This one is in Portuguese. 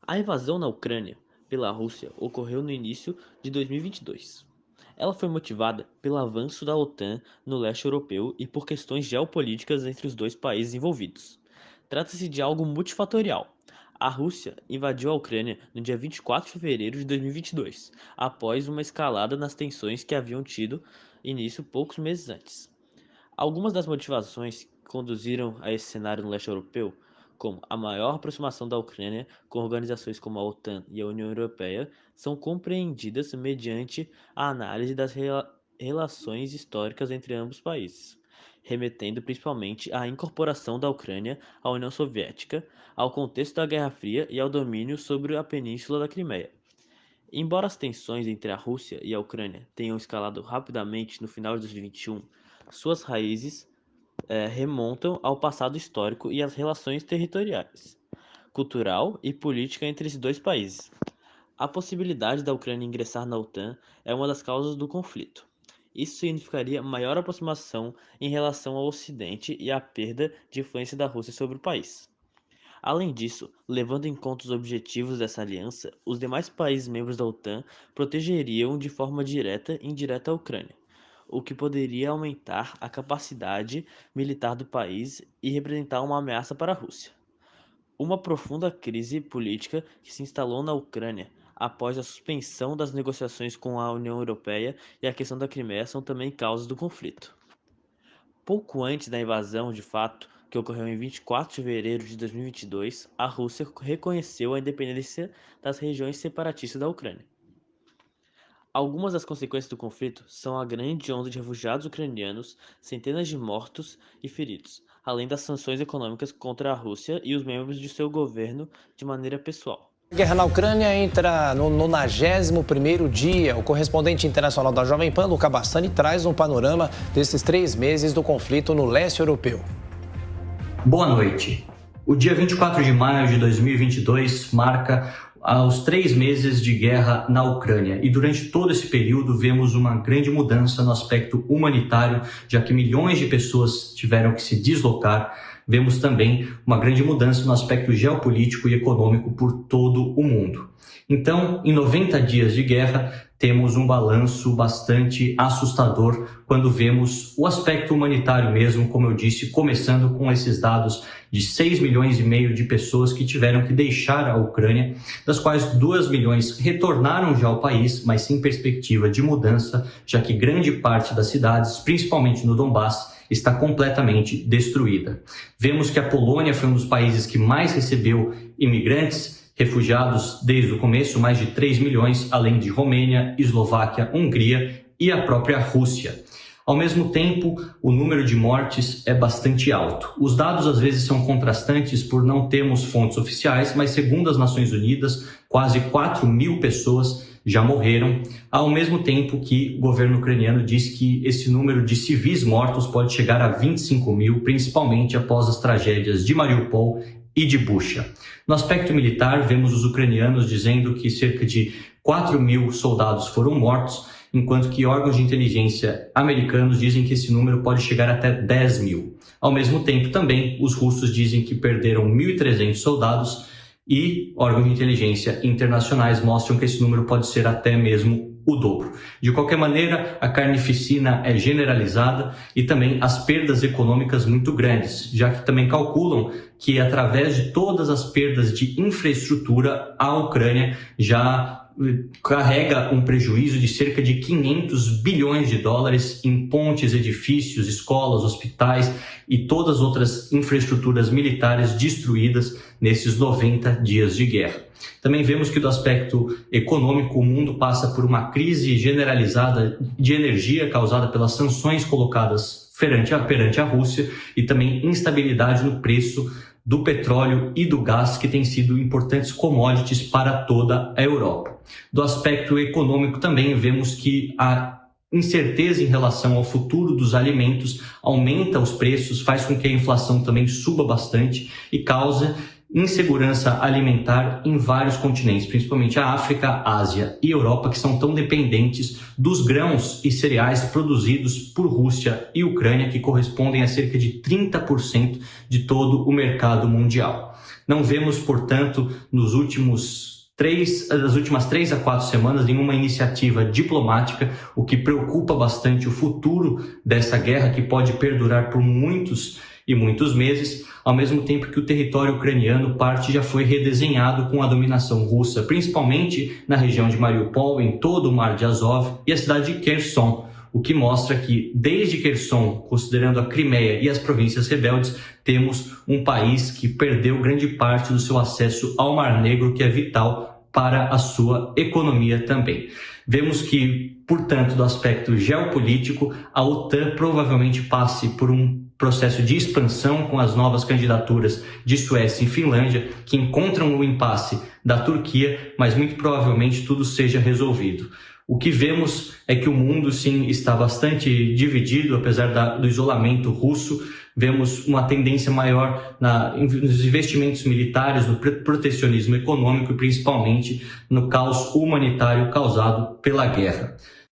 A invasão na Ucrânia pela Rússia ocorreu no início de 2022. Ela foi motivada pelo avanço da OTAN no leste europeu e por questões geopolíticas entre os dois países envolvidos. Trata-se de algo multifatorial. A Rússia invadiu a Ucrânia no dia 24 de fevereiro de 2022, após uma escalada nas tensões que haviam tido início poucos meses antes. Algumas das motivações que conduziram a esse cenário no leste europeu, como a maior aproximação da Ucrânia com organizações como a OTAN e a União Europeia, são compreendidas mediante a análise das relações históricas entre ambos os países, remetendo principalmente à incorporação da Ucrânia à União Soviética, ao contexto da Guerra Fria e ao domínio sobre a Península da Crimeia. Embora as tensões entre a Rússia e a Ucrânia tenham escalado rapidamente no final de 2021, suas raízes remontam ao passado histórico e às relações territoriais, cultural e política entre esses dois países. A possibilidade da Ucrânia ingressar na OTAN é uma das causas do conflito. Isso significaria maior aproximação em relação ao Ocidente e a perda de influência da Rússia sobre o país. Além disso, levando em conta os objetivos dessa aliança, os demais países membros da OTAN protegeriam de forma direta e indireta a Ucrânia, o que poderia aumentar a capacidade militar do país e representar uma ameaça para a Rússia. Uma profunda crise política que se instalou na Ucrânia após a suspensão das negociações com a União Europeia e a questão da Crimeia são também causas do conflito. Pouco antes da invasão de fato, que ocorreu em 24 de fevereiro de 2022, a Rússia reconheceu a independência das regiões separatistas da Ucrânia. Algumas das consequências do conflito são a grande onda de refugiados ucranianos, centenas de mortos e feridos, além das sanções econômicas contra a Rússia e os membros de seu governo de maneira pessoal. A guerra na Ucrânia entra no 91º dia. O correspondente internacional da Jovem Pan, Luca Bassani, traz um panorama desses 3 meses do conflito no leste europeu. Boa noite. O dia 24 de maio de 2022 marca os 3 meses de guerra na Ucrânia. E durante todo esse período vemos uma grande mudança no aspecto humanitário, já que milhões de pessoas tiveram que se deslocar. Vemos também uma grande mudança no aspecto geopolítico e econômico por todo o mundo. Então, em 90 dias de guerra, temos um balanço bastante assustador quando vemos o aspecto humanitário mesmo, como eu disse, começando com esses dados de 6 milhões e meio de pessoas que tiveram que deixar a Ucrânia, das quais 2 milhões retornaram já ao país, mas sem perspectiva de mudança, já que grande parte das cidades, principalmente no Donbass, está completamente destruída. Vemos que a Polônia foi um dos países que mais recebeu imigrantes, refugiados desde o começo, mais de 3 milhões, além de Romênia, Eslováquia, Hungria e a própria Rússia. Ao mesmo tempo, o número de mortes é bastante alto. Os dados às vezes são contrastantes por não termos fontes oficiais, mas segundo as Nações Unidas, quase 4 mil pessoas já morreram, ao mesmo tempo que o governo ucraniano diz que esse número de civis mortos pode chegar a 25 mil, principalmente após as tragédias de Mariupol e de Bucha. No aspecto militar, vemos os ucranianos dizendo que cerca de 4 mil soldados foram mortos, enquanto que órgãos de inteligência americanos dizem que esse número pode chegar até 10 mil. Ao mesmo tempo, também, os russos dizem que perderam 1.300 soldados e órgãos de inteligência internacionais mostram que esse número pode ser até mesmo o dobro. De qualquer maneira, a carnificina é generalizada e também as perdas econômicas muito grandes, já que também calculam que através de todas as perdas de infraestrutura, a Ucrânia já carrega um prejuízo de cerca de 500 bilhões de dólares em pontes, edifícios, escolas, hospitais e todas as outras infraestruturas militares destruídas nesses 90 dias de guerra. Também vemos que do aspecto econômico o mundo passa por uma crise generalizada de energia causada pelas sanções colocadas perante a Rússia e também instabilidade no preço do petróleo e do gás, que têm sido importantes commodities para toda a Europa. Do aspecto econômico também vemos que a incerteza em relação ao futuro dos alimentos aumenta os preços, faz com que a inflação também suba bastante e causa insegurança alimentar em vários continentes, principalmente a África, a Ásia e Europa, que são tão dependentes dos grãos e cereais produzidos por Rússia e Ucrânia, que correspondem a cerca de 30% de todo o mercado mundial. Não vemos, portanto, nas últimas 3 a 4 semanas, nenhuma iniciativa diplomática, o que preocupa bastante o futuro dessa guerra, que pode perdurar por muitos e muitos meses, ao mesmo tempo que o território ucraniano parte já foi redesenhado com a dominação russa, principalmente na região de Mariupol, em todo o Mar de Azov e a cidade de Kherson, o que mostra que, desde Kherson, considerando a Crimeia e as províncias rebeldes, temos um país que perdeu grande parte do seu acesso ao Mar Negro, que é vital para a sua economia também. Vemos que, portanto, do aspecto geopolítico, a OTAN provavelmente passe por um processo de expansão com as novas candidaturas de Suécia e Finlândia, que encontram o impasse da Turquia, mas muito provavelmente tudo seja resolvido. O que vemos é que o mundo, sim, está bastante dividido, apesar do isolamento russo. Vemos uma tendência maior nos investimentos militares, no protecionismo econômico e principalmente no caos humanitário causado pela guerra.